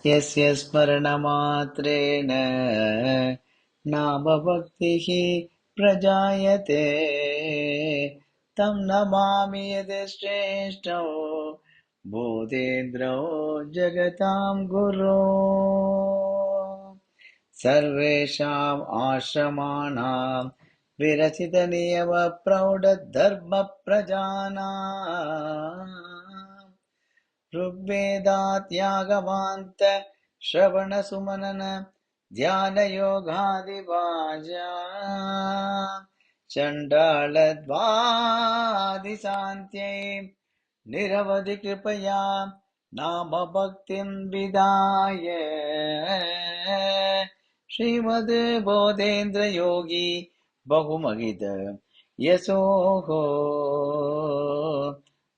यस्य स्मरणमात्रेण नामभक्तिः प्रजायते तं नमामि यतिश्रेष्ठो भूतेन्द्रो जगतां गुरो सर्वेषाम् आश्रमाणां विरचितनियमप्रौढधर्मप्रजानां ऋग्वेदात्यागमान्त श्रवणसुमनन ध्यानयोगादिभाजा चण्डालद्वादिशान्त्यै निरवधि कृपया नामभक्तिं विदाय श्रीमद् बोधेन्द्रयोगी बहुमहित यशोः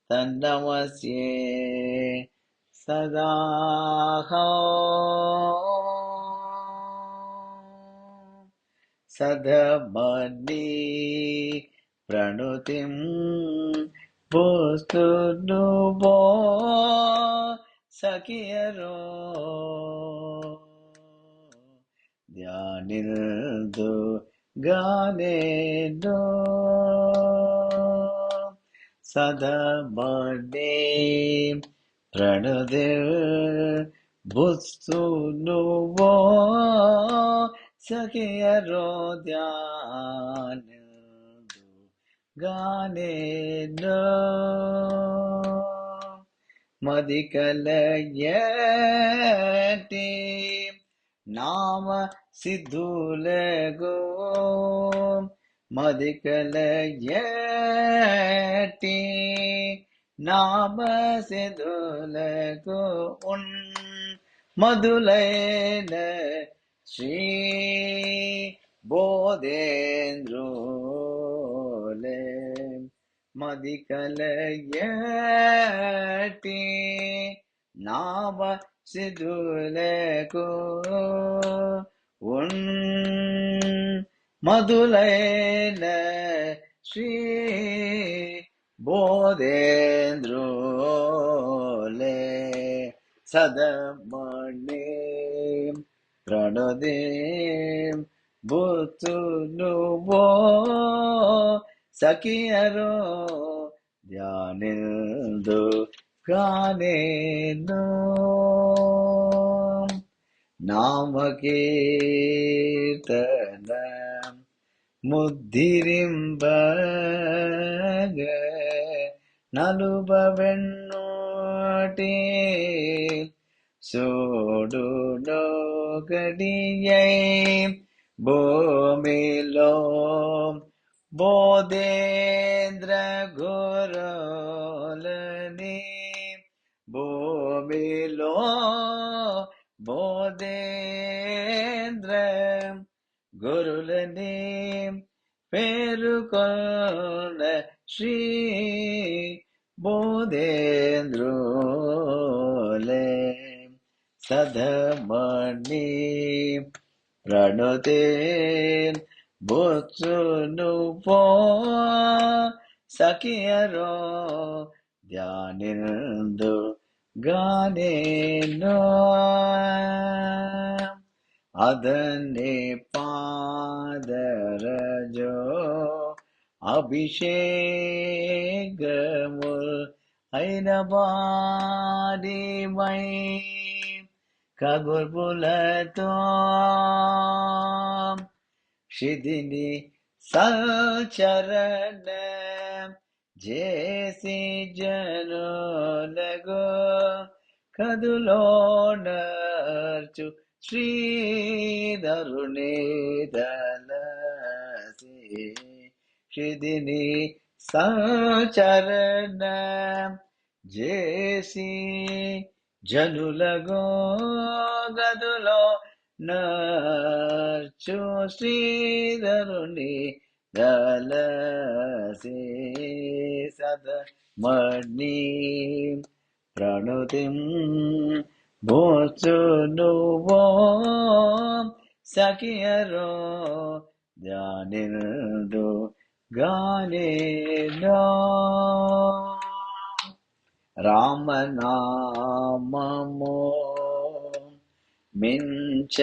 तन्नमस्ये सदाहं सदमनि प्रणुतिं पुस्तुनुबो सखियरो ಧ್ಯಾನಿಲ್ದು ಗಾನೇನೋ ಸದಮನೆ ಪ್ರಣದಿರ್ ಬುಸ್ತುನುವೋ ಸಖಿಯರೋ ಧ್ಯಾನಿಲ್ದು ಗಾನೇನೋ ಮದಿಕಲಯಟಿ नाम सिद्धुलगो मदिकलयटी नाम सिद्धुलगो उन मधुलैन श्री बोधेन्द्रोले मदिकलयटी नाम सिद्धुलको उन मधुलैन श्री बोधेन्द्रोले सदमणे प्रणोदे भूतुनुवो सखियरो ಧ್ಯಾನಿಲ್ದು ಗಾನೇನೋ ನಾಮಕೀರ್ತನ ಮುದ್ದಿರಿಂಬಗ ನಲುಬವೆನ್ನೋಟಿ ಸೋಡು ನೋಗಡಿಯೈ ಭೂಮಿಲೋ बोधेन्द्र गुरुलनि भूमिलो बोधेन्द्र गुरुलनि पेरुकोन श्री बोधेन्द्रोले सदमणि प्रणुते ಬುತ್ಸುನುಪೋ ಸಖಿಯರೋ ಧ್ಯಾನಿಲ್ದು ಗಾನೇನೋ ಅದನ್ನೇ ಪಾದರಜೋ ಅಭಿಷೇಕಮುಲ್ ಐನಬಾಡಿ ಮೈ ಕಗುರ್ಬುಲತೋ ಶಿದಿನಿ ಸಚರಣ ಜೇಸಿ ಜನೋಲಗೋ ಕದುಲೋಣರ್ಚು ಶ್ರೀಧರುಣಿ ದಲಸಿ ಶಿದಿನಿ ಸಚರಣ ಜೇಸಿ ಜನುಲಗೋ ಗದುಲೋ ನರ್ಚು ಶ್ರೀಧರುಣಿ ದಲಸಿ ಸದಮಣಿ ಪ್ರಣುತಿಂ ಭೂಸುನುವೋ ಸಖಿಯರೋ ಧ್ಯಾನಿಲ್ದು ಗಾನೇನೋ రామనామము మించ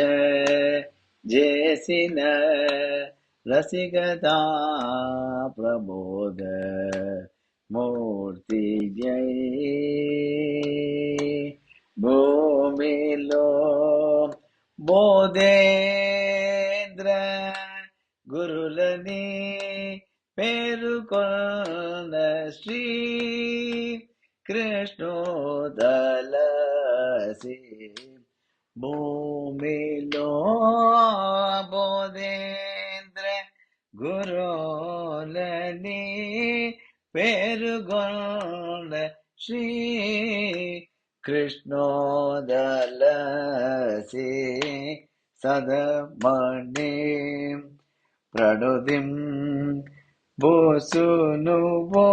చేసిన రసికతా ప్రబోధ మూర్తి జై. భూమిలో బోధేంద్ర గురులని పేరుకొన్న శ్రీ కృష్ణోదలసి. భూమిలో బోధేంద్ర గురులని పేరుగొన్న శ్రీ కృష్ణోదలసి. సదమణి ప్రణుదిం బోసును బో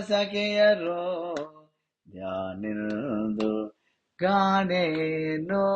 సఖియరో ಧ್ಯಾನಿಂದು ಗಾನೇನೋ.